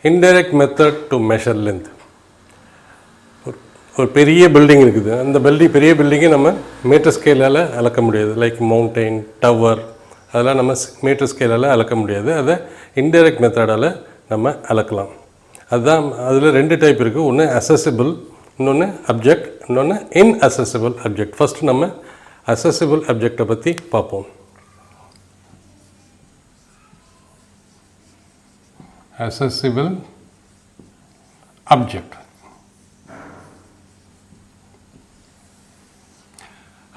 Indirect method to measure length. ஒரு பெரிய building இருக்குது, அந்த பெரிய பில்டிங்கை நம்ம மீட்டர் ஸ்கேலால் அளக்க முடியாது. லைக் மவுண்டெயின், டவர், அதெல்லாம் நம்ம மீட்டர் ஸ்கேலால் அளக்க முடியாது. அதை இன்டைரக்ட் மெத்தடால் நம்ம அளக்கலாம். அதுதான் அதில் 2 டைப் இருக்குது. ஒன்று அசசிபிள், இன்னொன்று அப்ஜெக்ட், இன்னொன்று இன்அசசிபிள் அப்ஜெக்ட். ஃபஸ்ட்டு நம்ம அசசிபிள் அப்ஜெக்டை பற்றி பார்ப்போம். accessible object.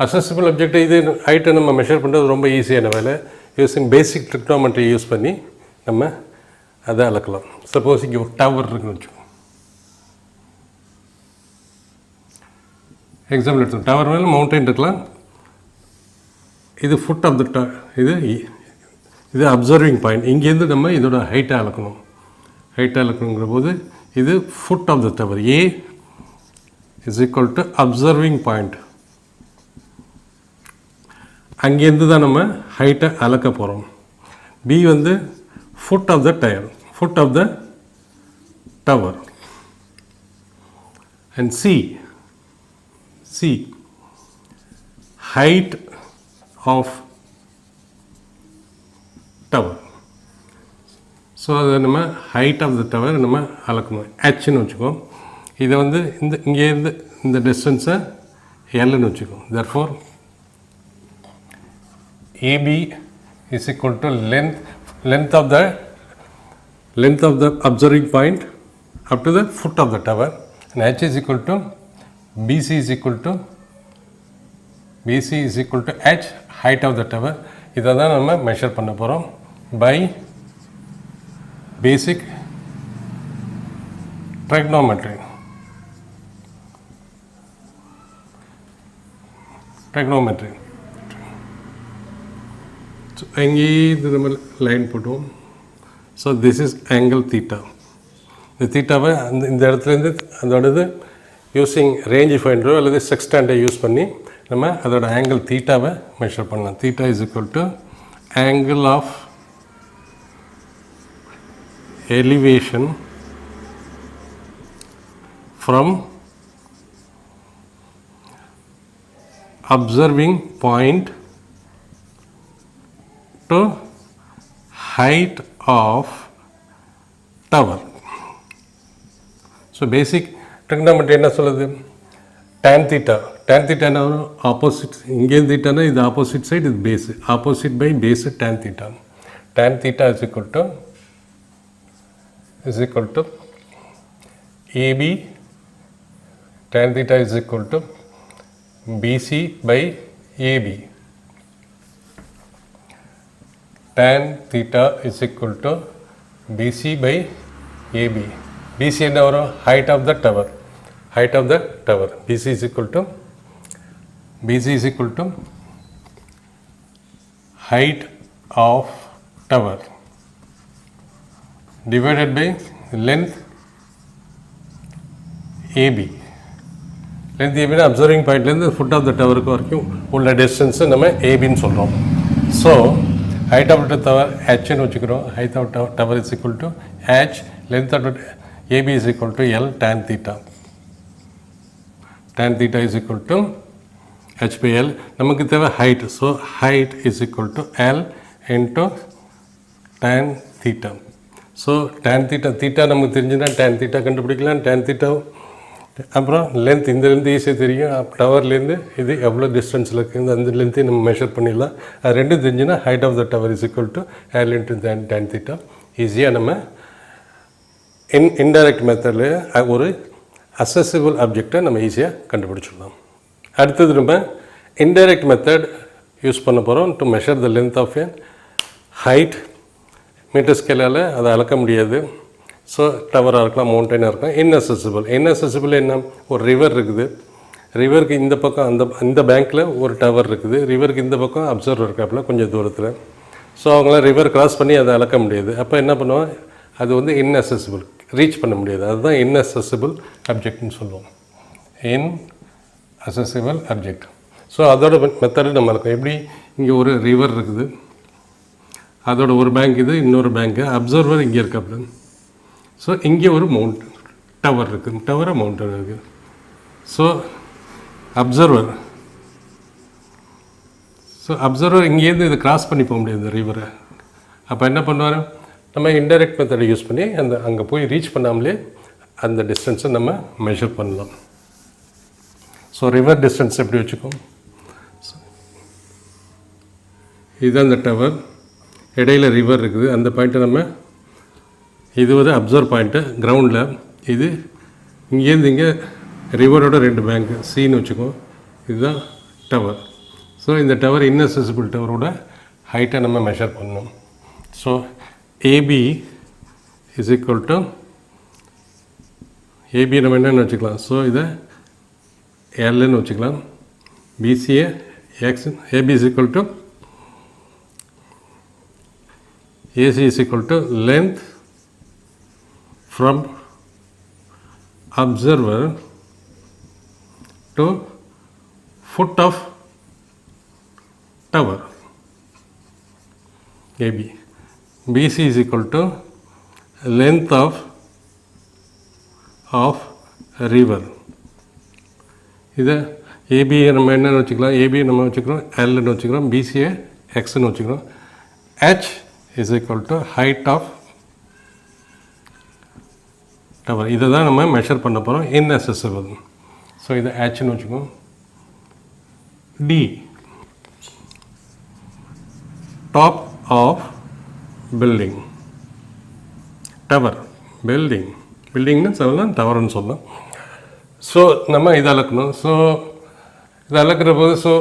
accessible object இது ஹைட்டை நம்ம மெஷர் பண்ணுறது ரொம்ப ஈஸியான வேலை. யூஸிங் பேசிக் ட்ரிக்னாமெட்ரி யூஸ் பண்ணி நம்ம அதை அளக்கலாம். சப்போஸ் இங்கே ஒரு டவர் இருக்குன்னு வச்சுக்கோங்க. எக்ஸாம்பிள் எடுத்துக்கோங்க. டவர் மேலே மவுண்டைன் இருக்கலாம். இது ஃபுட் ஆஃப் த இது அப்சர்விங் பாயிண்ட். இங்கேருந்து நம்ம இதோட ஹைட்டை அளக்கணும். ஹைட்டை அளக்கணுங்கிற போது இது foot of the tower. A is equal to observing point. அங்கேருந்து தான் நம்ம ஹைட்டை அளக்க போகிறோம். பி வந்து foot of the foot of the tower. And C height of tower. So அதை நம்ம ஹைட் ஆஃப் த டவர் நம்ம அளக்கணும். ஹெச்ன்னு வச்சுக்கோ. இதை வந்து இங்கேருந்து இந்த டிஸ்டன்ஸை எல்லுன்னு வச்சுக்கோ. Therefore AB is equal to length of the observing point up to the foot of the tower, and H is equal to BC is equal to H, height of the tower. இதை தான் நம்ம measure பண்ண போகிறோம் by basic trigonometry. So எங்கேயும் நம்ம line போட்டுவோம். So this is angle theta. இந்த தீட்டாவை இந்த இடத்துலேருந்து அதோடது யூஸிங் ரேஞ்ச் ஃபைண்டரோ அல்லது செக்ஸ்டாண்டை யூஸ் பண்ணி நம்ம அதோட ஆங்கிள் தீட்டாவை மெஷர் பண்ணலாம். Theta is equal to angle of elevation from observing point to height of tower. So basic trigonometry என்ன சொல்லுது? tan theta என்ன வரும்? ஆப்போசிட். இங்கே தீட்டானா இது ஆப்போசிட் சைடு, இது base. Opposite by base tan theta. tan theta is equal to AB. tan theta is equal to BC by AB. tan theta is equal to BC by AB. BC என்ன வரும்? height of the tower. BC is equal to height of tower divided by length AB. length AB னா observing பாயிண்ட்லேருந்து food of த டவருக்கு வரைக்கும் உள்ள டிஸ்டன்ஸை நம்ம ஏபின்னு சொல்கிறோம். So height of the tower Hன்னு வச்சுக்கிறோம். height of tower is equal to H. length of AB is equal to L tan theta. tan theta is equal to H by L. நமக்கு தேவை height. So height is equal to L into tan theta. So tan theta நமக்கு தெரிஞ்சுன்னா tan theta கண்டுபிடிக்கலாம். tan theta அப்புறம் length, இந்த length ஈஸியாக தெரியும். டவர்லேருந்து இது எவ்வளோ டிஸ்டன்ஸில் இருக்குது அந்த லென்த்தையும் நம்ம மெஷர் பண்ணிடலாம். அது ரெண்டும் தெரிஞ்சுன்னா height of the tower is equal to L into tan theta. ஈஸியாக நம்ம இன்டைரக்ட் மெத்தடில் ஒரு அசசிபிள் ஆப்ஜெக்டை நம்ம ஈஸியாக கண்டுபிடிச்சிடலாம். அடுத்தது நம்ம இன்டைரக்ட் மெத்தட் யூஸ் பண்ண போகிறோம் to measure the length of a height. Metre ஸ்கேலால் அதை அளக்க முடியாது. ஸோ டவராக இருக்கலாம், மவுண்டெயினாக இருக்கலாம். இன்அசசிபிள் என்ன? ஒரு ரிவர் இருக்குது. ரிவருக்கு இந்த பக்கம் அந்த பேங்க்கில் ஒரு டவர் இருக்குது. ரிவருக்கு இந்த பக்கம் அப்சர்வர் இருக்காப்புல கொஞ்சம் தூரத்தில். ஸோ அவங்களாம் ரிவர் கிராஸ் பண்ணி அதை அளக்க முடியாது. அப்போ என்ன பண்ணுவோம்? அது வந்து இன்அசசிபிள், ரீச் பண்ண முடியாது. அதுதான் இன்அசசிபிள் ஆப்ஜெக்ட்னு சொல்லுவோம். இன்அசசிபிள் ஆப்ஜெக்ட். ஸோ அதோட மெத்தடு நம்ம இருக்கும். எப்படி? இங்கே ஒரு ரிவர் இருக்குது, அதோட ஒரு பேங்க் இது, இன்னொரு பேங்க்கு. அப்சர்வர் இங்கே இருக்காப்புல. ஸோ இங்கே ஒரு டவர் இருக்குது, டவரை மவுண்டன் இருக்குது. ஸோ அப்சர்வர் இங்கேருந்து இதை கிராஸ் பண்ணி போக முடியாது இந்த ரிவரை. அப்போ என்ன பண்ணுவார், நம்ம இன்டைரக்ட் மெத்தடை யூஸ் பண்ணி அங்கே போய் ரீச் பண்ணாமலே அந்த டிஸ்டன்ஸை நம்ம மெஷர் பண்ணலாம். ஸோ ரிவர் டிஸ்டன்ஸ் எப்படி வச்சுக்கோம், இதுதான் இந்த டவர், இடையில ரிவர் இருக்குது, அந்த பாயிண்ட்டை நம்ம, இது ஒரு அப்சர்வ் பாயிண்ட்டு கிரவுண்டில், இது இங்கேருந்து இங்கே ரிவரோட 2 பேங்க் சீன்னு வச்சுக்கோம், இதுதான் டவர். ஸோ இந்த டவர் இன்அக்சசிபிள் டவரோட ஹைட்டை நம்ம மெஷர் பண்ணணும். So AB is equal to, AB நம்ம என்னென்னு வச்சுக்கலாம், ஸோ இதை எல்ன்னு வச்சுக்கலாம், BCA X, AB is equal to AC is equal to length from observer to foot of tower AB. BC is equal to length of river. இதை AB நம்ம என்னென்னு வச்சுக்கலாம், ஏபி நம்ம வச்சுக்கிறோம் எல்னு வச்சுக்கிறோம், பிசியை எக்ஸ்ன்னு வச்சுக்கிறோம். H is equal to height of tower. இதை தான் நம்ம மெஷர் பண்ண போகிறோம் inaccessible. ஸோ இதை ஹெச்னு வச்சுக்கோம். T top of building, tower பில்டிங்னு சொல்லலாம், டவர்னு சொல்லலாம். ஸோ நம்ம இதை அளக்கணும். ஸோ இதை அளக்கிற போது, ஸோ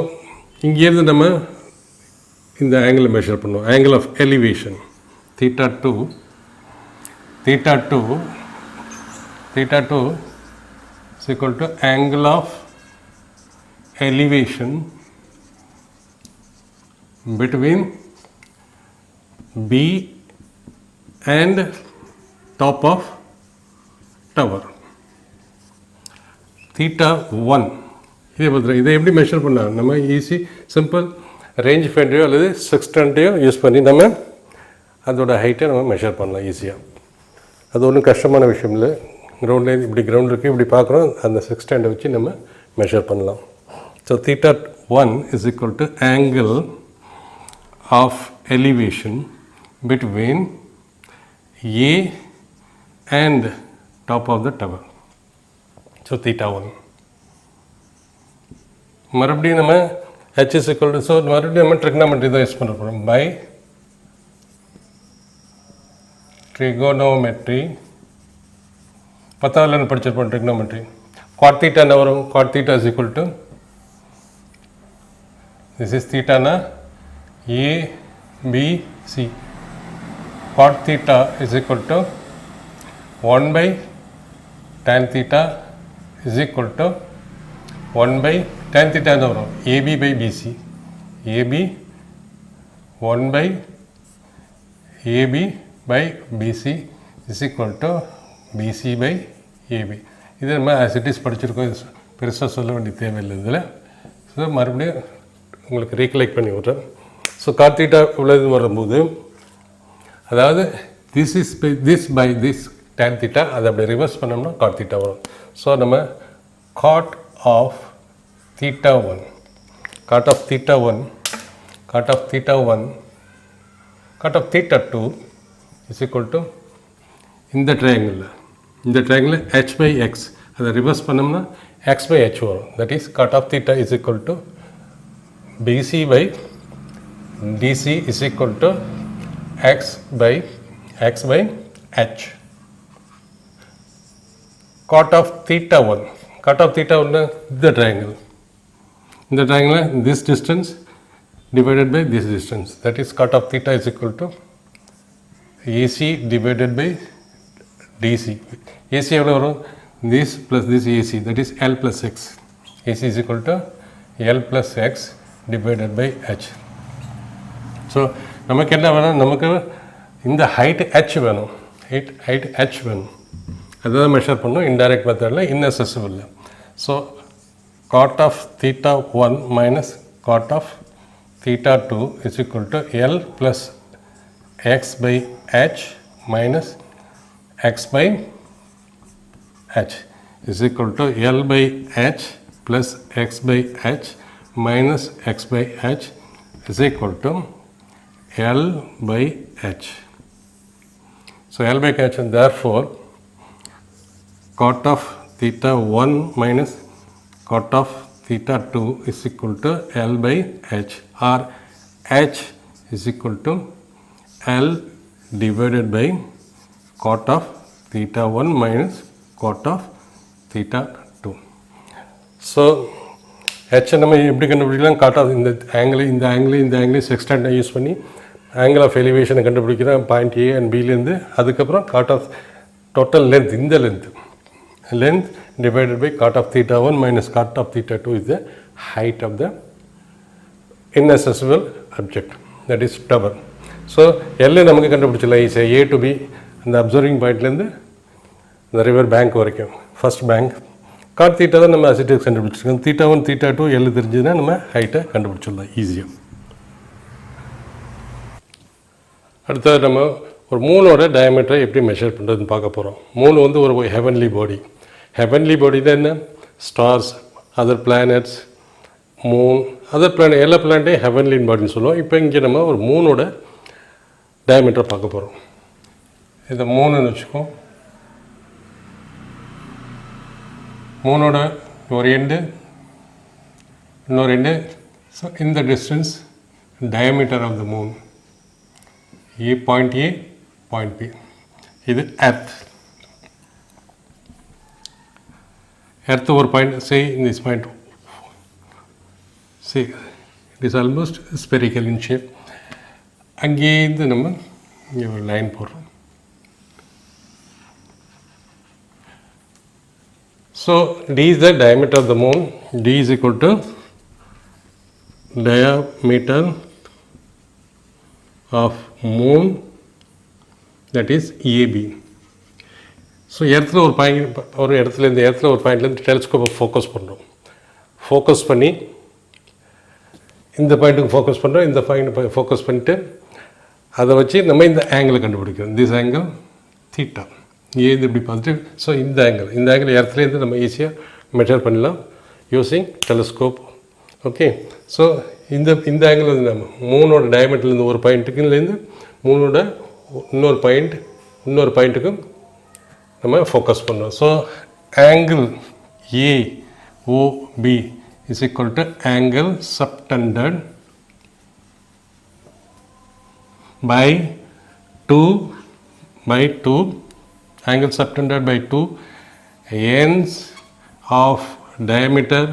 இங்கேருந்து நம்ம இந்த ஆங்கிளை மெஷர் பண்ணுவோம், angle of elevation theta 2 is equal to angle of elevation between B and top of tower. theta 1 இதை எப்படி மெஷர் பண்ணலாம், நம்ம ஈஸி சிம்பிள் ரேஞ்ச் ஃபைண்டரையோ அல்லது செக்ஸ்டன்ட்டையோ யூஸ் பண்ணி நம்ம அதோட ஹைட்டை நம்ம மெஷர் பண்ணலாம் ஈஸியாக. அது ஒன்றும் கஷ்டமான விஷயம் இல்லை. கிரவுண்டில் இப்படி கிரவுண்ட் இருக்குது, இப்படி பார்க்குறோம், அந்த செக்ஸ்டண்டை வச்சு நம்ம மெஷர் பண்ணலாம். So theta 1 is equal to angle of elevation between A and top of the tower. So theta 1 மறுபடியும் நம்ம H is equal to, so மறுபடியும் நம்ம ட்ரிக்னாமெட்ரி தான் யூஸ் பண்ண போகிறோம். பை ட்ரிகோனோமெட்ரி 10th படிச்சிருப்போம் ட்ரிக்னோமெட்ரி. காட் தீட்டா என்ன வரும், cot theta is equal to, this is தீட்டானா ABC, cot theta is equal to 1 by tan theta is equal to 1 by tan theta என்ன வரும், AB by BC, AB 1 by AB by BC is equal to BC by AB. இது நம்ம as it is படிச்சிருக்கோம், இது பெருசாக சொல்ல வேண்டிய தேவையில்லை இதில். ஸோ மறுபடியும் உங்களுக்கு ரீகலெக்ட் பண்ணி விட்றேன். ஸோ காட் தீட்டா உள்ளது வரும்போது, அதாவது this by this tan theta, அதை அப்படி ரிவர்ஸ் பண்ணோம்னா காட் தீட்டா வரும். ஸோ நம்ம God of theta 1, cot of theta 1, cot of theta 1, cot of theta 2 is equal to இந்த triangle h by x, அதை ரிவர்ஸ் பண்ணோம்னா x by h வரும். that is cot of theta is equal to BC by DC is equal to x by h. Cot of theta 1 the triangle. In the triangle, this distance divided by this distance, that is cot of theta is equal to AC divided by DC. AC எவ்வளோ வரும், this plus this AC, that is L plus X. AC is equal to L plus X divided by H. So நமக்கு என்ன வேணும், நமக்கு இந்த height H வேணும், height H வேணும், அதுதான் மெஷர் பண்ணணும் இன்டைரக்ட் மெத்தடில், inaccessible. So cot of theta 1 minus cot of theta 2 is equal to L plus X by H minus x by h is equal to L by h plus x by h minus x by h is equal to L by h. So L by h, and therefore cot of theta 1 minus cot of theta 2 is equal to L by h, or h is equal to L divided by cot of theta 1 minus cot of theta 2. So h நம்ம எப்படி கண்டுபிடிக்கலாம்? cot of இந்த angle செக்ஸ்டன்ட் use பண்ணி angle of எலிவேஷனை கண்டுபிடிக்கிறேன் point A and பிலேருந்து. அதுக்கப்புறம் cot of total length, இந்த length divided by cot of theta 1 minus cot of theta 2 is the height of the inaccessible object, that is tower. So L நமக்கு கண்டுபிடிச்சலாம் ஈஸியாக. A to B அந்த observing பாயிண்ட்லேருந்து இந்த river bank வரைக்கும் first bank. God theta தான் நம்ம அசிட்டிக்ஸ் கண்டுபிடிச்சிருக்கோம். Theta 1 theta 2 L தெரிஞ்சதுன்னா நம்ம ஹைட்டை கண்டுபிடிச்சிடலாம் ஈஸியாக. அடுத்தது நம்ம ஒரு மூணோட டயமீட்டரை எப்படி மெஷர் பண்ணுறதுன்னு பார்க்க போகிறோம். மூணு வந்து ஒரு ஹெவன்லி பாடி. ஹெவன்லி பாடினா என்ன? Stars, other planets, Moon, other planet, எல்லா பிளானட்டையும் ஹெவன்லி பாடின்னு சொல்லுவோம். இப்போ இங்கே நம்ம ஒரு மூணோட டயமீட்டரை பார்க்க போகிறோம். இதை மூணுன்னு வச்சுக்கோ. மூணோட ஒரு எண்டு, இன்னொரு எண்டு. ஸோ இந்த distance diameter of the moon. A, point A, point B. இது எர்த். எர்த் ஒரு point, say in this point, see it is almost spherical in shape. அங்கேருந்து நம்ம இங்கே ஒரு லைன் போடுறோம். So D is the diameter of the moon. D is equal to diameter of moon, that is AB. So இடத்துல ஒரு point, ஒரு இடத்துல இந்த இடத்துல ஒரு பாயிண்ட்லேருந்து டெலிஸ்கோப்பை ஃபோக்கஸ் பண்ணுறோம். ஃபோக்கஸ் பண்ணி இந்த பாயிண்ட்டுக்கு ஃபோக்கஸ் பண்ணுறோம். இந்த பாயிண்ட் ஃபோக்கஸ் பண்ணிவிட்டு அதை வச்சு நம்ம இந்த ஆங்கிளை கண்டுபிடிக்கிறோம். This angle theta. ஏது இப்படி பார்த்துட்டு, ஸோ இந்த ஆங்கிள் இடத்துலேருந்து நம்ம ஈஸியாக மெஷர் பண்ணலாம் யூஸிங் டெலிஸ்கோப். ஓகே, ஸோ இந்த ஆங்கிள் வந்து நம்ம மூணோட டயமீட்டர்லேருந்து ஒரு பாயிண்ட்டுக்குலேருந்து மூணோட இன்னொரு பாயிண்ட்டுக்கும் நம்ம ஃபோக்கஸ் பண்ணுறோம். So angle AOB is equal to angle subtended by 2 angle subtended by 2 ends of diameter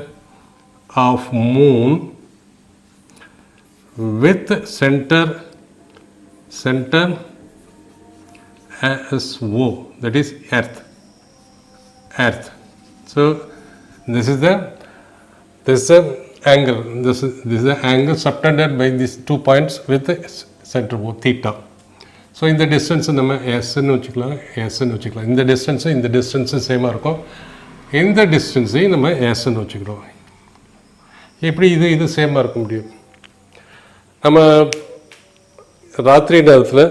of moon with center as O, that is earth. So this is the angle. This is the angle subtended by these 2 points with the center O, theta. So இந்த distance நம்ம எஸ்ன்னு வச்சுக்கலாம். இந்த டிஸ்டன்ஸும் சேமாக இருக்கும். இந்த டிஸ்டன்ஸையும் நம்ம எஸ்ன்னு வச்சுக்கிறோம். எப்படி இது சேமாக இருக்க முடியும்? நம்ம ராத்திரி நேரத்தில்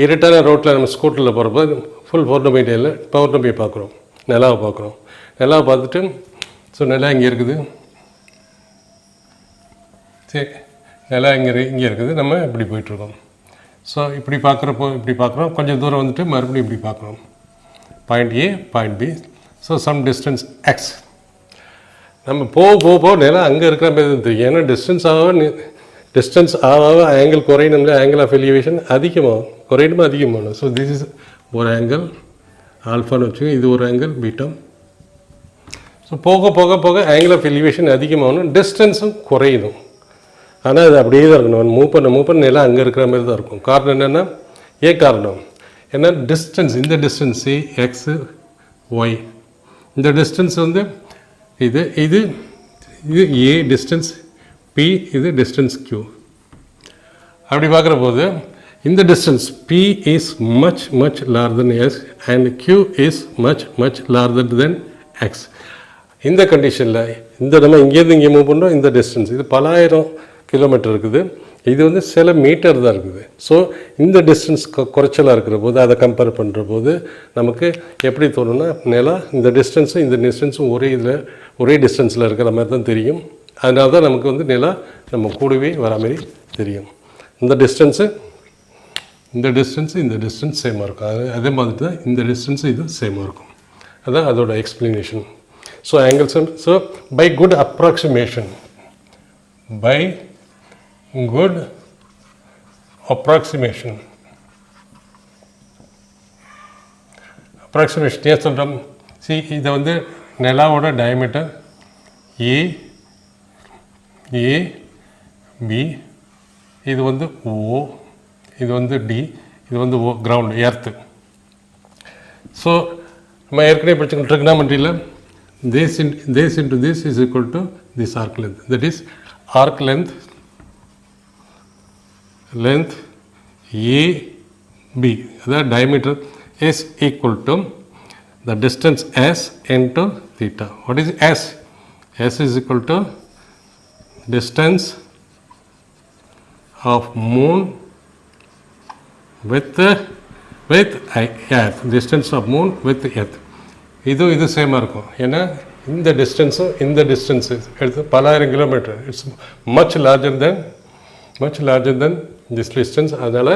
இருட்டான ரோட்டில் நம்ம ஸ்கூட்டரில் போகிறப்ப ஃபுல் பௌர்ணமி டேயில் பௌர்ணமியை பார்க்குறோம், நிலாவை பார்க்குறோம். நிலாவை பார்த்துட்டு, ஸோ நிலா இங்கே இருக்குது, சரி நிலா இங்கே இருக்குது, நம்ம இப்படி போயிட்டுருக்கோம். ஸோ இப்படி பார்க்குறோம், கொஞ்சம் தூரம் வந்துட்டு மறுபடியும் இப்படி பார்க்குறோம். Point A, point B. So some distance X. நம்ம போக நிலா அங்கே இருக்கிற மாதிரி தெரியும். ஏன்னா டிஸ்டன்ஸ் ஆக ஆங்கிள் குறையணும்ல, ஆங்கிள் ஆஃப் எலிவேஷன் அதிகமாகும். ஸோ திஸ் இஸ் ஒரு ஆங்கிள் ஆல்ஃபான்னு வச்சுக்கோங்க, இது ஒரு ஆங்கிள் பீட்டா. ஸோ போக ஆங்கிள் ஆஃப் எலிவேஷன் அதிகமாகணும், டிஸ்டன்ஸும் குறையணும். ஆனால் அது அப்படியே தான் இருக்கணும். மூவ் பண்ண நிலம் அங்கே இருக்கிற மாதிரி தான் இருக்கும். காரணம் என்னென்னா, காரணம் ஏன்னா டிஸ்டன்ஸ், இந்த டிஸ்டன்ஸு எக்ஸு ஒய், இந்த டிஸ்டன்ஸ் வந்து இது ஏ டிஸ்டன்ஸ், பி இது டிஸ்டன்ஸ் கியூ. அப்படி பார்க்குற போது இந்த distance B is much larger than S and Q is much larger than X. இந்த கண்டிஷனில் நம்ம இங்கேருந்து இங்கே மூவ் பண்ணுறோம். இந்த டிஸ்டன்ஸ் இது பலாயிரம் கிலோமீட்டர் இருக்குது. இது வந்து சில மீட்டர் தான் இருக்குது. ஸோ இந்த டிஸ்டன்ஸ் குறைச்சலாக இருக்கிற போது அதை கம்பேர் பண்ணுற போது நமக்கு எப்படி தோணுன்னா நிலா இந்த டிஸ்டன்ஸும் ஒரே டிஸ்டன்ஸில் இருக்கிற மாதிரி தான் தெரியும். அதனால தான் நமக்கு வந்து நிலா நம்ம கூடவே வர மாதிரி தெரியும். இந்த டிஸ்டன்ஸ் சேமாக இருக்கும். அதே மாதிரி தான் இந்த டிஸ்டன்ஸு இது சேமாக இருக்கும். அதுதான் அதோட explanation. So angles by good approximation ஏன் சொல்கிறோம்? இதை வந்து நிலாவோட டயமீட்டர் ஏபி, இது வந்து ஓ, இது வந்து டி, இது வந்து ஓ கிரவுண்ட் எர்த்து. ஸோ நம்ம ஏற்கனவே படிச்சுக்கணும் ட்ரிக்னாமெட்ரியில் this into this is equal to this arc length. That is arc length AB, the diameter is equal to the distance s into theta. What is s? S is equal to distance of moon with earth, distance of moon with earth. இது சேமாக இருக்கும். ஏன்னா இந்த distance எடுத்து பலாயிரம் kilometre. It's much larger than this distance. அதனால்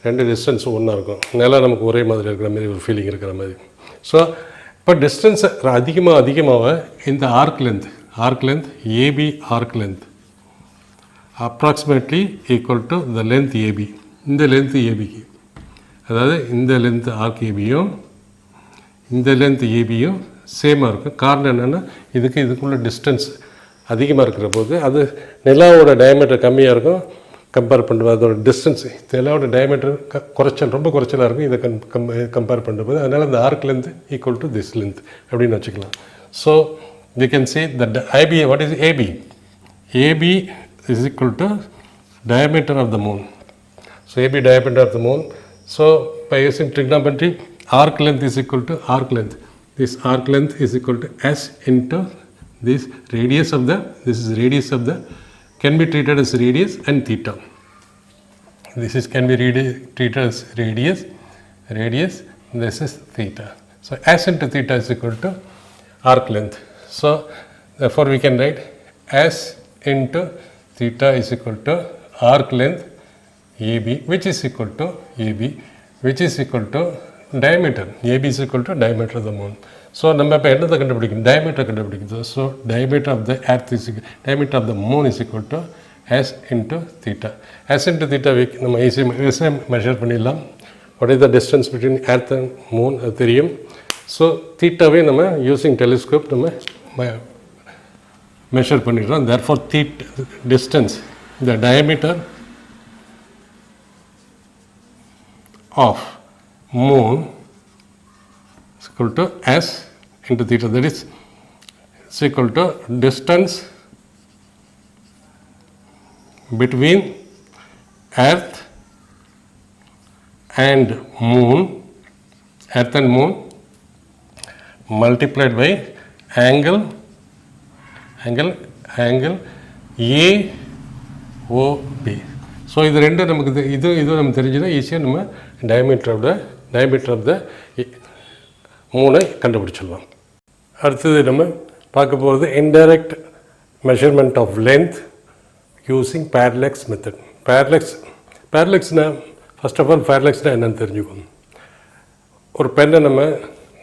ரெண்டு டிஸ்டன்ஸும் ஒன்றா இருக்கும். நிலா நமக்கு ஒரே மாதிரி இருக்கிற மாதிரி ஒரு ஃபீலிங் இருக்கிற மாதிரி. ஸோ இப்போ டிஸ்டன்ஸ் அதிகமாக இந்த arc length AB arc length approximately equal to the length AB. இந்த லென்த் ஏபிக்கு, அதாவது இந்த லென்த் ஆர்க் ஏபியும் இந்த லென்த் ஏபியும் சேமாக இருக்கும். காரணம் என்னென்னா இதுக்குள்ள டிஸ்டன்ஸ் அதிகமாக இருக்கிற போது அது நிலாவோட டயமீட்டர் கம்மியாக இருக்கும் கம்பேர் பண்ணுறது. அதோட டிஸ்டன்ஸ் நிலாவோட டயமீட்டர் ரொம்ப குறைச்சலாக இருக்கும் இதை கம்பேர் பண்ணுறது. அதனால் இந்த arc length equal to this length அப்படின்னு வச்சுக்கலாம். So you can say that IP, what is AB? AB is equal to diameter of the moon. So AB diameter of the moon. So by using trigonometry, arc length is equal to arc length. This arc length is equal to s into this radius of the, can be treated as radius and theta. Can be treated as radius, this is theta. So s into theta is equal to arc length. So therefore we can write s into theta is equal to arc length AB, which is equal to diameter. AB is equal to diameter of the moon. So நம்ம இப்போ என்னத்தை கண்டுபிடிக்கணும்? Diameter கண்டுபிடிக்கணும். So diameter of the earth is diameter of the moon is equal to s into theta. S into theta நம்ம ஈஸியாக measure பண்ணிடலாம். What is the distance between earth and moon? அது தெரியும். ஸோ தீட்டாவே நம்ம யூஸிங் டெலிஸ்கோப் நம்ம measure பண்ணிடுறோம். therefore distance, the diameter of moon is equal to s into theta. That is equal to distance between earth and moon multiplied by angle AOB. So இது ரெண்டும் நமக்கு இது நம்ம தெரிஞ்சுன்னா ஈஸியாக நம்ம டயமீட்டர் ஆஃப் த மூனை கண்டுபிடிச்சிடலாம். அடுத்தது நம்ம பார்க்க போகிறது indirect measurement of length using parallax method. பேரலெக்ஸ்னால் ஃபர்ஸ்ட் ஆஃப் ஆல் பேரலெக்ஸ்னால் என்னென்னு தெரிஞ்சுக்கணும். ஒரு பெண்ணை நம்ம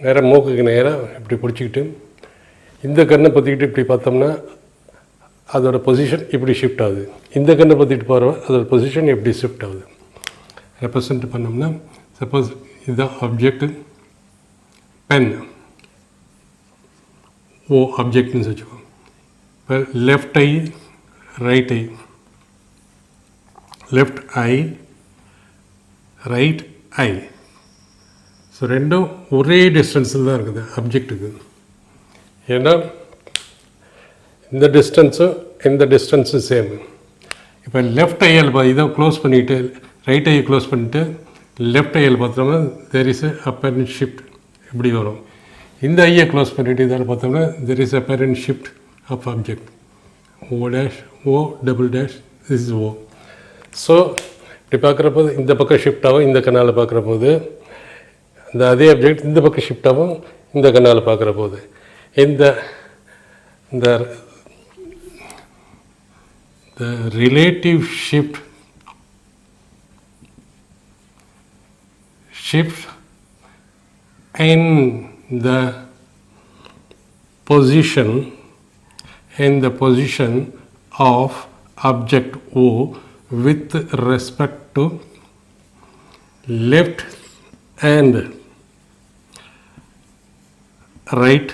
நேராக மூக்குக்கு நேராக இப்படி பிடிச்சிக்கிட்டு இந்த கண்ணை பற்றிக்கிட்டு இப்படி பார்த்தோம்னா அதோட பொசிஷன் இப்படி ஷிஃப்ட் ஆகுது. இந்த கண்ணை பற்றிட்டு போகிறவ அதோட பொசிஷன் எப்படி ஷிஃப்ட் ஆகுது ரெப்ரசன்ட் பண்ணோம்னா, சப்போஸ் இதுதான் ஆப்ஜெக்ட், பென் ஓ ஆப்ஜெக்ட்னு வச்சுக்கோங்க. இப்போ left I right I so ரெண்டும் ஒரே டிஸ்டன்ஸில் தான் இருக்குது ஆப்ஜெக்ட்டுக்கு. ஏன்னா இந்த டிஸ்டன்ஸும் சேம். இப்போ லெஃப்ட் ஐயில் இதை க்ளோஸ் பண்ணிவிட்டு ரைட் ஐயை க்ளோஸ் பண்ணிவிட்டு லெஃப்ட் ஐயில் பார்த்தோம்னா தேர் இஸ் அப்பரண்ட் ஷிஃப்ட் இப்படி வரும். இந்த ஐயை க்ளோஸ் பண்ணிவிட்டு இதில் பார்த்தோம்னா there is apparent shift of object. O dash O double dash this is O. So இப்படி பார்க்குற போது இந்த பக்கம் ஷிஃப்ட் ஆகும், இந்த கண்ணால் பார்க்குற போது இந்த அதே ஆப்ஜெக்ட் இந்த பக்கம் ஷிஃப்ட் ஆகும், இந்த கண்ணால் பார்க்குற போது இந்த இந்த relative shift in the position of object O with respect to left and right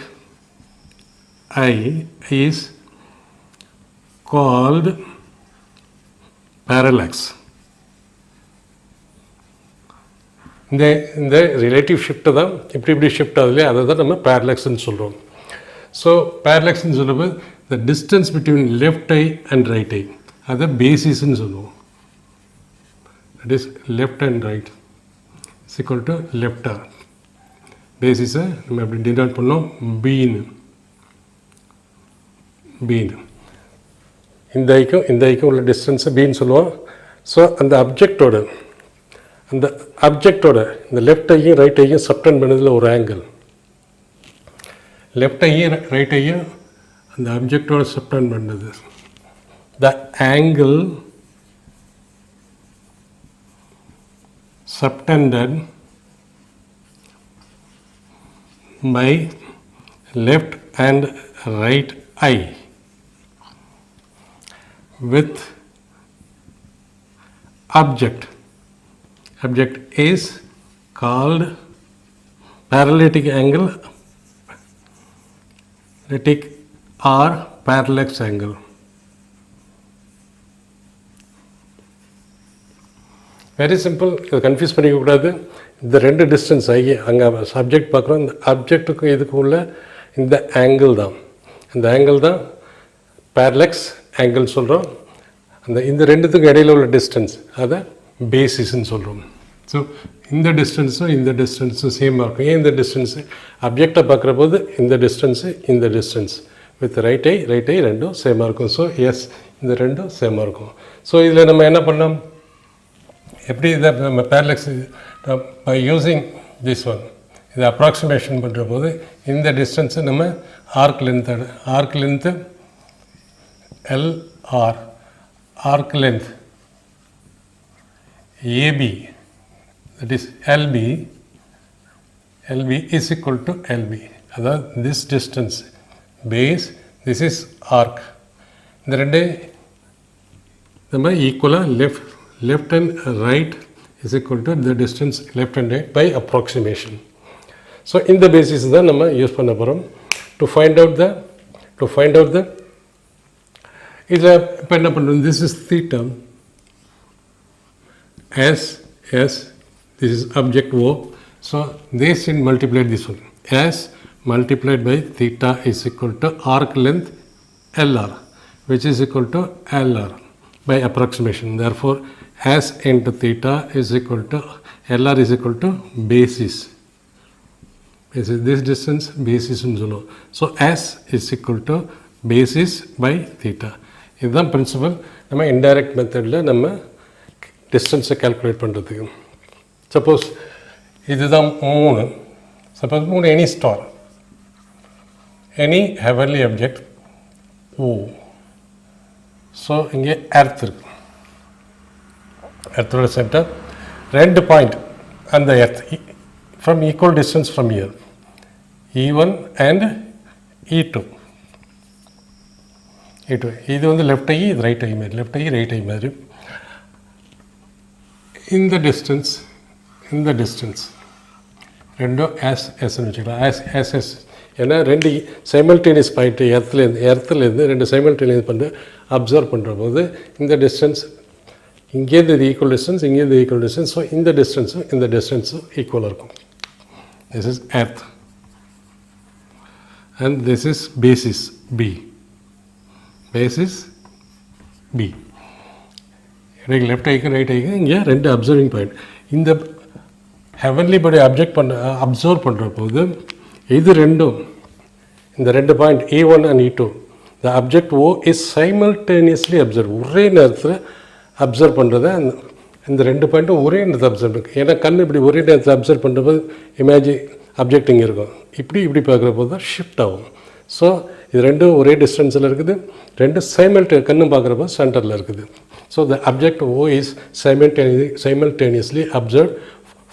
eye is called parallax. இந்த ரிலேட்டிவ் ஷிஃப்ட்டு தான் இப்படி ஷிஃப்ட் ஆகுது, அதை தான் நம்ம பேரலாக்ஸ்ன்னு சொல்கிறோம். ஸோ பேரலாக்ஸ்ன்னு சொல்லும்போது the distance between left eye and right eye அதை பேசிஸ்ன்னு சொல்லுவோம். That is left and right is equal to left R. பேசிஸை நம்ம எப்படி டினோட் பண்ணோம், பீன்னு. இந்த ஐக்கும் உள்ள டிஸ்டன்ஸை பீன்னு சொல்லுவோம். ஸோ அந்த அப்ஜெக்டோட இந்த லெஃப்ட் ஐயும் ரைட் ஐயும் சப்டெண்ட் பண்ணதில் ஒரு ஆங்கிள், லெஃப்ட் ஐயும் ரைட் ஐயும் அந்த அப்ஜெக்டோட சப்டெண்ட் பண்ணது, த angle subtended by left and right eye with object is called parallatic angle or parallax angle. Very simple, இதை கன்ஃபியூஸ் பண்ணிக்கக்கூடாது. இந்த ரெண்டு டிஸ்டன்ஸ் ஆகி அங்கே சப்ஜெக்ட் பார்க்குறோம், இந்த அப்ஜெக்ட்டுக்கும் இதுக்கும் உள்ள இந்த ஆங்கிள் தான், இந்த ஆங்கிள் தான் பேரலக்ஸ் ஆங்கிள் சொல்கிறோம். இந்த ரெண்டுத்துக்கும் இடையில் உள்ள டிஸ்டன்ஸ் அதை பேசிஸ்ன்னு சொல்கிறோம். ஸோ இந்த டிஸ்டன்ஸும் சேமாக இருக்கும். ஏன் இந்த டிஸ்டன்ஸு அப்ஜெக்டை பார்க்குற போது இந்த டிஸ்டன்ஸ் வித் ரைட் ஐ ரெண்டும் சேமாக இருக்கும். ஸோ எஸ், இந்த ரெண்டும் சேமாக இருக்கும். ஸோ இதில் நம்ம என்ன பண்ணோம், எப்படி இதை நம்ம parallax by using this one இதை அப்ராக்சிமேஷன் பண்ணுற போது இந்த டிஸ்டன்ஸை நம்ம arc length LR, arc length AB, that is LB is equal to LB. அதாவது this distance base, this is arc. இந்த ரெண்டு நம்ம ஈக்குவலாக left and right is equal to the distance left and right by approximation. So இந்த basis தான் நம்ம use பண்ண போகிறோம் to find out the இதில் இப்போ என்ன பண்ணுறோம், this is theta as this is object O. So this in multiplied this one as multiplied by theta is equal to arc length LR, which is equal to LR by approximation. Therefore as into theta is equal to LR is equal to basis. This distance basis in zone. So as is equal to basis by theta. இதுதான் principle நம்ம indirect மெத்தடில் நம்ம டிஸ்டன்ஸை calculate பண்ணுறதுக்கு. Suppose இதுதான் 3, suppose 3 any star, any heavenly object O. So இங்கே earth இருக்கு, எர்த்தோட சென்டர் 2 பாயிண்ட் அந்த earth from equal distance from ear E1 and E2. இது வந்து லெஃப்ட் ஐ, இது ரைட் ஐ மாதிரி, லெஃப்ட் ஐ ரைட் ஐ மாதிரி. இந்த டிஸ்டன்ஸ் ரெண்டும் எஸ்ன்னு வச்சுக்கலாம், எஸ். ஏன்னா ரெண்டு சைமல்டேனியஸ் பாயிண்ட்டு எர்த்துலேருந்து ரெண்டு சைமல்டேனியஸ் பண்ணிட்டு அப்சர்வ் பண்ணுற போது இந்த டிஸ்டன்ஸ் இங்கேருந்து இது ஈக்குவல் டிஸ்டன்ஸ், இங்கேருந்து ஈக்குவல் டிஸ்டன்ஸ். ஸோ இந்த டிஸ்டன்ஸும் ஈக்குவலாக இருக்கும். This is earth and this is basis B. எனக்கு லெஃப்ட் ஐக்கும் ரைட் ஐக்கும் இங்கே ரெண்டு அப்சர்விங் பாயிண்ட். இந்த ஹெவன்லி பாடி அப்சர்வ் பண்ணுற போது இது ரெண்டும், இந்த ரெண்டு point E1 and E2, the object O is simultaneously observe, ஒரே நேரத்தில் அப்சர்வ் பண்ணுறத இந்த 2 பாயிண்ட்டும் ஒரே நேரத்தில் அப்சர்வ் இருக்குது. ஏன்னா கண் இப்படி ஒரே நேரத்தில் அப்சர்வ் பண்ணுறப்போ அப்ஜெக்ட் இங்கே இருக்கும். இப்படி பார்க்குறப்போ தான் ஷிஃப்ட் ஆகும். ஸோ இது ரெண்டும் ஒரே டிஸ்டன்ஸில் இருக்குது, ரெண்டும் கண்ணும் பார்க்குறப்போ சென்டரில் இருக்குது. So the object O is simultaneously observed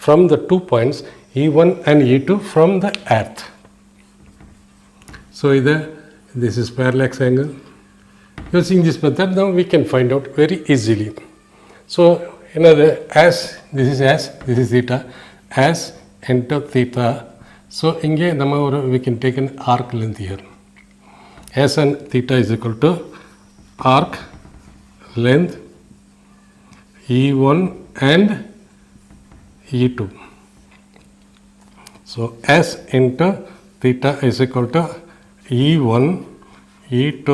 from the 2 points E1 and E2 from the earth. So this is parallax angle. Using this method now we can find out very easily. So another this is theta, as into theta. So inge we can take an arc length here. S and theta is equal to arc length E1 and E2. So S into theta is equal to E1, E2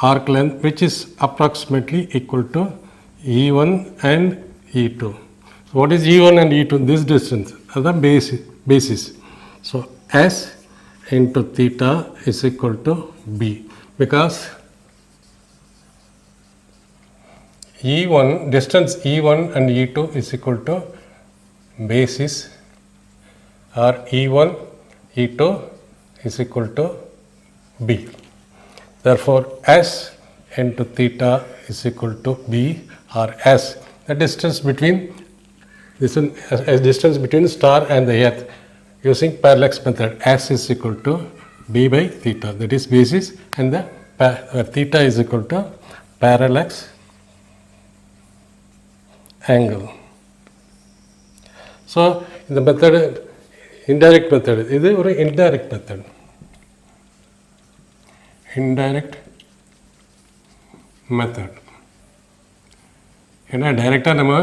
arc length, which is approximately equal to E1 and E2. So what is E1 and E2? This distance is the basis. So S into theta is equal to B, because distance E1 and E2 is equal to basis, or E1, E2 is equal to B. Therefore, S into theta is equal to B, or S, the distance between star and the earth. Using parallax method, S is equal to B by theta, that is basis, and the theta is equal to parallax angle. So the method, indirect method, this is an indirect method. Indirect method. ஏன்னா டைரெக்டாக நம்ம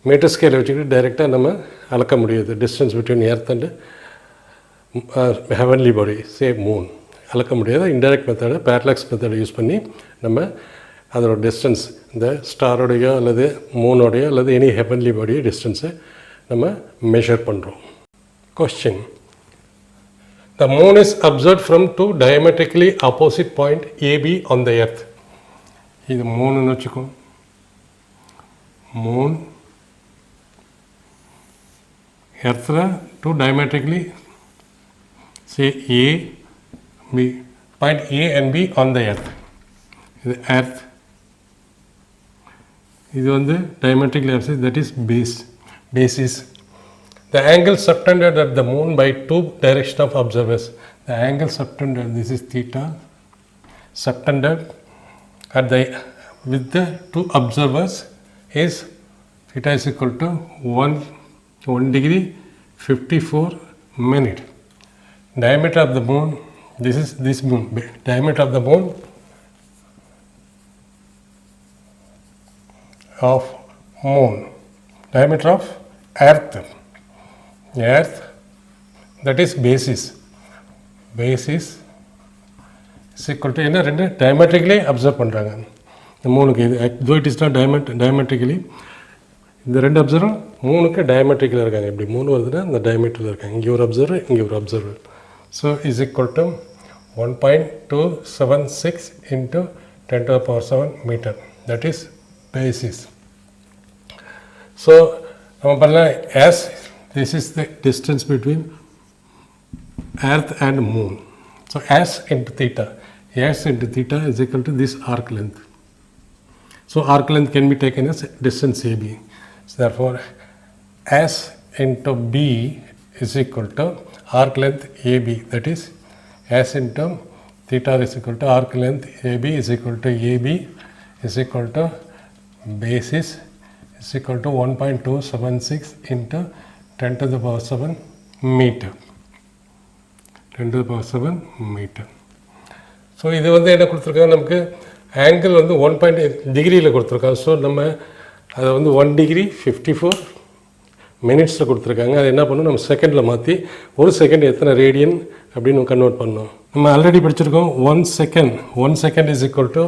metre scale வச்சுக்கிட்டு டைரெக்டாக நம்ம அளக்க முடியாது. Distance between earth and heavenly body, say Moon, அளக்க முடியாது. இன்டைரக்ட் மெத்தடை, பேரலாக்ஸ் மெத்தடை யூஸ் பண்ணி நம்ம அதோட டிஸ்டன்ஸ், இந்த ஸ்டாரோடையோ அல்லது மூனோடையோ அல்லது எனி ஹெவன்லி பாடியோ டிஸ்டன்ஸை நம்ம மெஷர் பண்ணுறோம். Question: The moon is observed from 2 diametrically opposite point AB on the earth. இது மூணுன்னு வச்சுக்கோ. மூன் எர்த்தில் 2 diametrically, say A, B, point A and B on the earth. இது earth. இது வந்து diametrically opposite, that is basis. The angle subtended at the moon by 2 direction of observers. The angle subtended, this is theta, subtended with the 2 observers is theta is equal to 1 degree 54 minute. Diameter of the moon, this is this moon, diameter of the moon diameter of earth, that is basis is equal to, என்ன ரெண்டு diametrically observe பண்ணுறாங்க இந்த மூணுக்கு. இது though it is not diametrically, இந்த ரெண்டு observer மூணுக்கு டயமெட்ரிக்கில் இருக்காங்க. இப்படி மூணு வருதுன்னா இந்த டயமெட்ரியில் இருக்காங்க. இங்கே ஒரு அப்சர்வர், இங்கே ஒரு observer. So is equal to 1.276 into 10⁻⁷ meter, that is basis. So நம்ம பண்ணலாம் as this is the distance between earth and moon. So as into theta is equal to this arc length. So arc length can be taken as distance AB. So therefore S into B is equal to arc length AB, that is S into theta is equal to arc length AB is equal to AB is equal to basis is equal to 1.276 into 10⁻⁷ meter. 10⁻⁷ meter. So இது வந்து என்ன கொடுத்துருக்காங்க, நமக்கு angle வந்து 1.8 டிகிரியில் கொடுத்துருக்காங்க. So நம்ம அதை வந்து 1 degree 54 minutes கொடுத்துருக்காங்க. அது என்ன பண்ணணும், நம்ம செகண்டில் மாற்றி ஒரு செகண்ட் எத்தனை ரேடியன் அப்படின்னு கன்வெர்ட் பண்ணோம். நம்ம ஆல்ரெடி படிச்சிருக்கோம் 1 second is equal to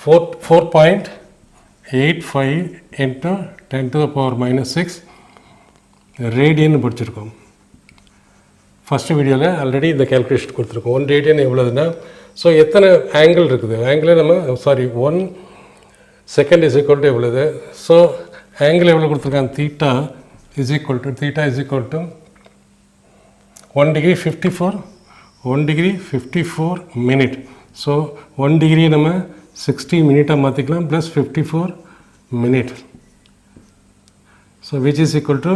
4.85 into 10⁻⁻⁶ radian படிச்சிருக்கோம். ஃபஸ்ட்டு வீடியோவில் ஆல்ரெடி இந்த கேல்குலேஷன் கொடுத்துருக்கோம். 1 radian எவ்வளோதுன்னா, ஸோ எத்தனை ஆங்கிள் இருக்குது, ஆங்கிளே நம்ம 1 செகண்ட் இஸ் ஈக்குவல் டு எவ்வளவு? ஸோ ஆங்கிள் எவ்வளோ கொடுத்துருக்காங்க? Theta is equal to 1 degree 54 minute. So 1 degree நம்ம 60 மினிட்டாக மாற்றிக்கலாம் plus 54 minute. So which is equal to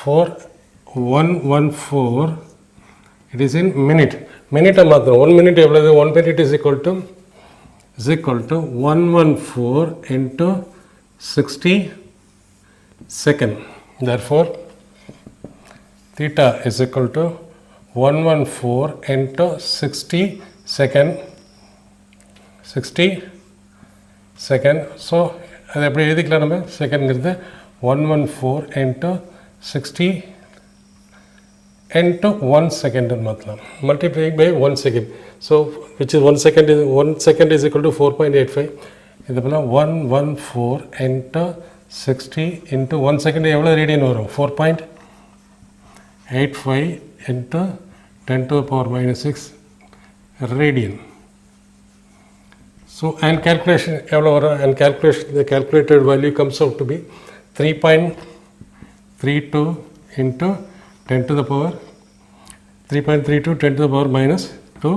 4114. It is in minute. மினிட்டை மாற்றணும். 1 minute எவ்வளவு? 1 minute is equal to 114 into 60 second. Therefore, theta is equal to 114 into 60 second. 60 second. So, அது எப்படி எழுதிக்கலாம் நம்ம? செகண்ட்ங்கிறது 114 into 60 into 1 second மாற்றலாம். Multiplying by 1 second. So, which is 1 second is equal to 4.85. இது போல 114 into 60 into 1 second எவ்வளோ radian வரும்? 4.85 into 10 to the power minus 6 radian. So, and calculation எவ்வளோ வரும்? And calculation, the calculated value comes out to be 3.32 into 10 to the power 3.32 10 to the power minus 2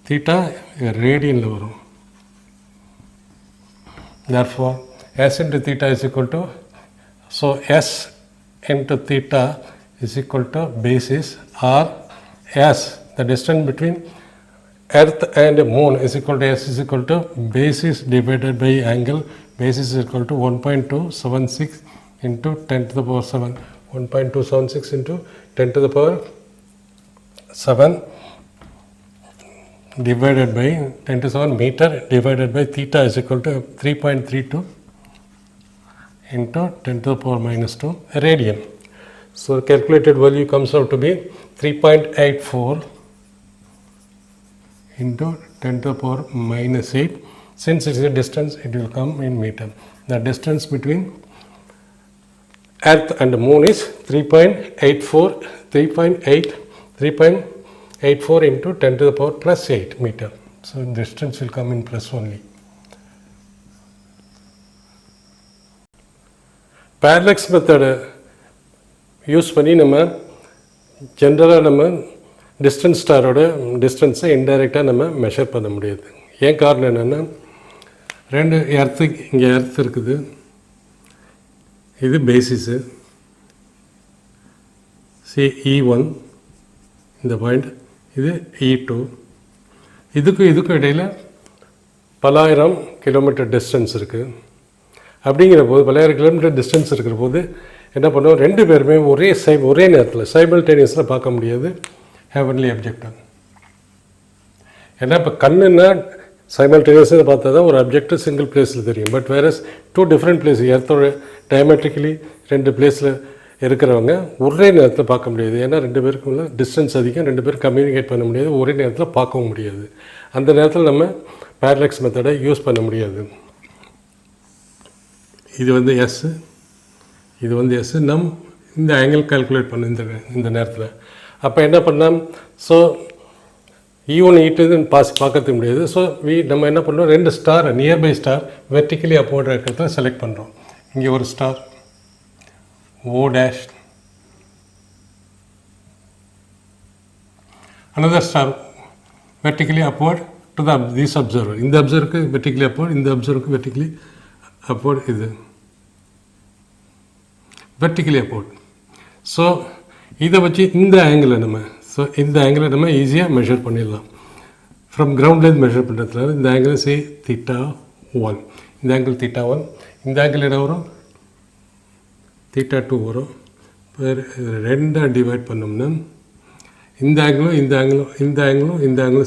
theta radian வரும். Therefore, s into theta is equal to, so s into theta is equal to basis, or s, the distance between earth and moon is equal to s is equal to basis divided by angle. Basis is equal to 1.276 into 10 to the power 7. 1.276 into 10 to the power 7 divided by 10 to the 7 meter divided by theta is equal to 3.32 into 10 to the power minus 2 radian. So, calculated value comes out to be 3.84 into 10 to the power minus 8. Since it is a distance, it will come in meter. The distance between Earth and Moon is 3.84 into 10 to the power plus 8 meter. So, distance will come in plus only. Parallax method use பண்ணி நம்ம ஜென்ரலாக நம்ம distance ஸ்டாரோட டிஸ்டன்ஸை இன்டைரக்டாக நம்ம measure பண்ண முடியாது. ஏன் காரணம் என்னென்னா, ரெண்டு எர்த்து, இங்கே எர்த் இருக்குது, இது பேசிஸு E1 இந்த பாயிண்ட், இது E2, இதுக்கும் இடையில் பலாயிரம் கிலோமீட்டர் டிஸ்டன்ஸ் இருக்குது. அப்படிங்கிற போது பலாயிரம் கிலோமீட்டர் டிஸ்டன்ஸ் இருக்கிற போது என்ன பண்ணுவோம், ரெண்டு பேருமே ஒரே நேரத்தில் சைமல்டேனியஸில் பார்க்க முடியாது ஹெவன்லி ஆப்ஜெக்டாக. ஏன்னா இப்போ கண்ணுன்னா சைமல்டேனியஸாக பார்த்தா தான் ஒரு ஆப்ஜெக்ட் சிங்கிள் பிளேஸில் தெரியும். பட் வேற 2 டிஃப்ரெண்ட் பிளேஸ், எர்த்தோட டயமெட்ரிக்கலி 2 பிளேஸில் இருக்கிறவங்க ஒரே நேரத்தில் பார்க்க முடியாது. ஏன்னா 2 பேருக்குள்ள டிஸ்டன்ஸ் அதிகம், 2 பேரும் கம்யூனிகேட் பண்ண முடியாது, ஒரே நேரத்தில் பார்க்கவும் முடியாது. அந்த நேரத்தில் நம்ம பேரலாக்ஸ் மெத்தடை யூஸ் பண்ண முடியாது. இது வந்து எஸ், இது வந்து எஸ். இந்த ஆங்கிள் கால்குலேட் பண்ண இந்த நேரத்தில் அப்போ என்ன பண்ணலாம், ஸோ E1 E2 பார்க்கறது முடியாது. ஸோ நம்ம என்ன பண்ணுறோம், 2 star nearby star vertically upward இருக்கிறத செலக்ட் பண்ணுறோம். இங்கே ஒரு star O dash, another star vertically upward to this observer. இந்த அப்சர்வருக்கு vertically upward, இந்த அப்சர்வருக்கு vertically upward, இது vertically upward. ஸோ இதை வச்சு இந்த ஆங்கிளில் நம்ம ஈஸியாக மெஷர் பண்ணிடலாம். ஃப்ரம் கிரவுண்ட்லேருந்து மெஷர் பண்ணுறதுனால இந்த ஆங்கிள் சே θ1, இந்த ஆங்கிள் θ1, இந்த ஆங்கிள் என்ன வரும், θ2 வரும். இப்போ 2 டிவைட் பண்ணோம்னா இந்த ஆங்கிளும்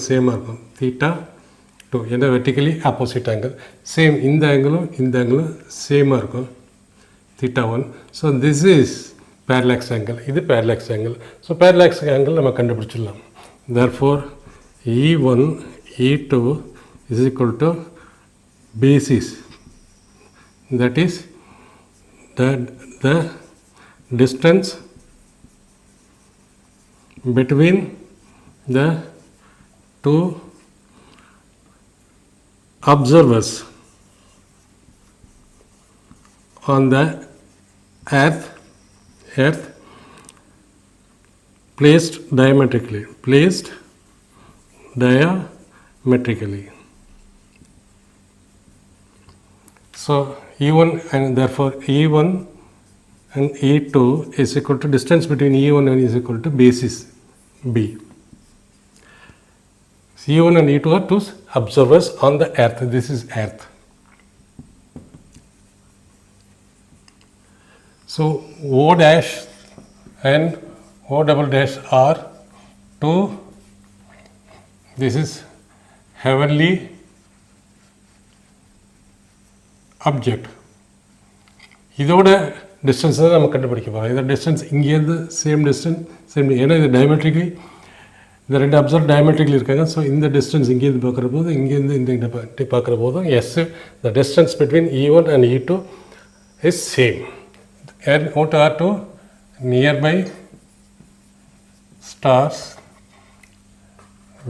சேமாக இருக்கும், θ2. ஏன்னா வெர்டிக்கலி ஆப்போசிட் ஆங்கிள். சேம் இந்த ஆங்கிளும் சேமாக இருக்கும், θ1. So this is parallax angle, இது parallax angle. So parallax angle நம்ம கண்டுபிடிச்சிடலாம். therefore E1 E2 is equal to basis, that is the distance between the 2 observers on the earth placed diametrically. So E1 and therefore E1 and E2 is equal to distance between E1 and is equal to basis B. E1 and E2 are two observers on the earth. This is earth. So O dash and O double dash are two. This is heavenly object. இதோட distance தான் நம்ம கண்டுபிடிக்க போகிறோம். இதோட distance இங்கேருந்து same distance ஏன்னா இது diametrically இந்த ரெண்டு அப்சர்வ் டயமெட்ரிக்லி இருக்காங்க. ஸோ இந்த டிஸ்டன்ஸ் இங்கேருந்து பார்க்குற போது இங்கேருந்து இந்த பார்க்குற போதும் as the distance between E1 and E2 is same. And what are two nearby stars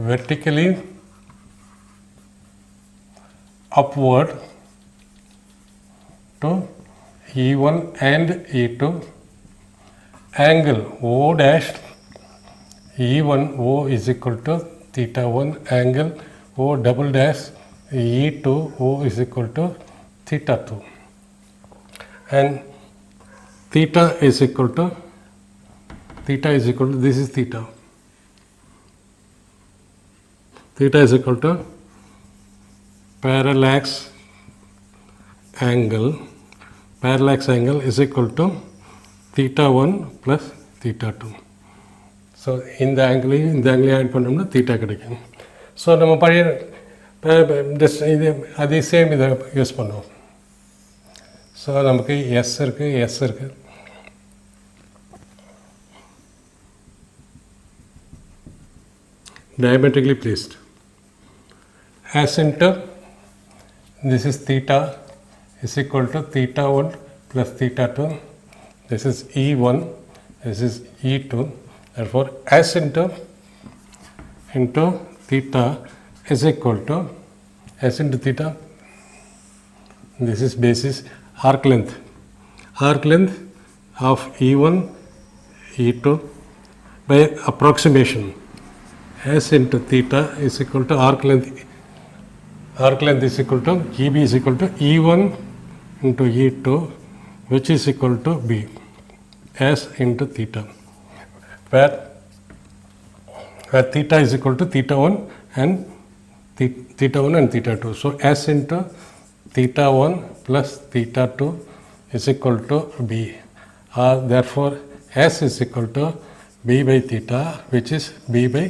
vertically upward to E1 and E2, angle O dash E1 O is equal to theta 1, angle O double dash E2 O is equal to theta 2, and theta is equal to this is theta is equal to parallax angle is equal to theta 1 plus theta 2. So இந்த ஆங்கிளையும் add பண்ணோம்னா theta கிடைக்கும். So நம்ம பழைய இது அதே same இதை use பண்ணுவோம். So நமக்கு எஸ் இருக்குது diametrically placed as into this is theta is equal to theta 1 plus theta 2. This is E1, this is E2. Therefore, as into theta is equal to as into theta. This is basis arc length of E1, E2 by approximation. S into theta is equal to arc length is equal to EB is equal to E1 into E2, which is equal to B, S into theta, where theta is equal to theta 1 and theta 2. So S into theta 1 plus theta 2 is equal to B. Therefore, S is equal to B by theta, which is B by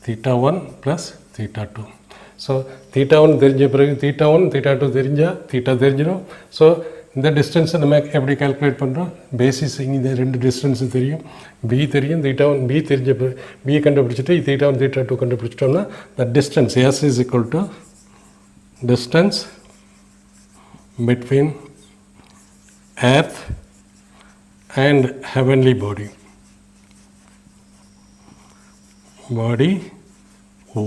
theta 1 plus theta 2. So theta 1 தெரிஞ்ச பிறகு theta 1 theta 2 தெரிஞ்சா theta தெரிஞ்சிடும். So இந்த டிஸ்டன்ஸை நம்ம எப்படி calculate பண்ணுறோம்? Basis இந்த ரெண்டு டிஸ்டன்ஸு தெரியும், பி தெரியும், theta 1 பி தெரிஞ்ச பி கண்டுபிடிச்சிட்டு theta 1 theta 2 கண்டுபிடிச்சிட்டோம்னா the distance S is equal to distance between earth and heavenly body O.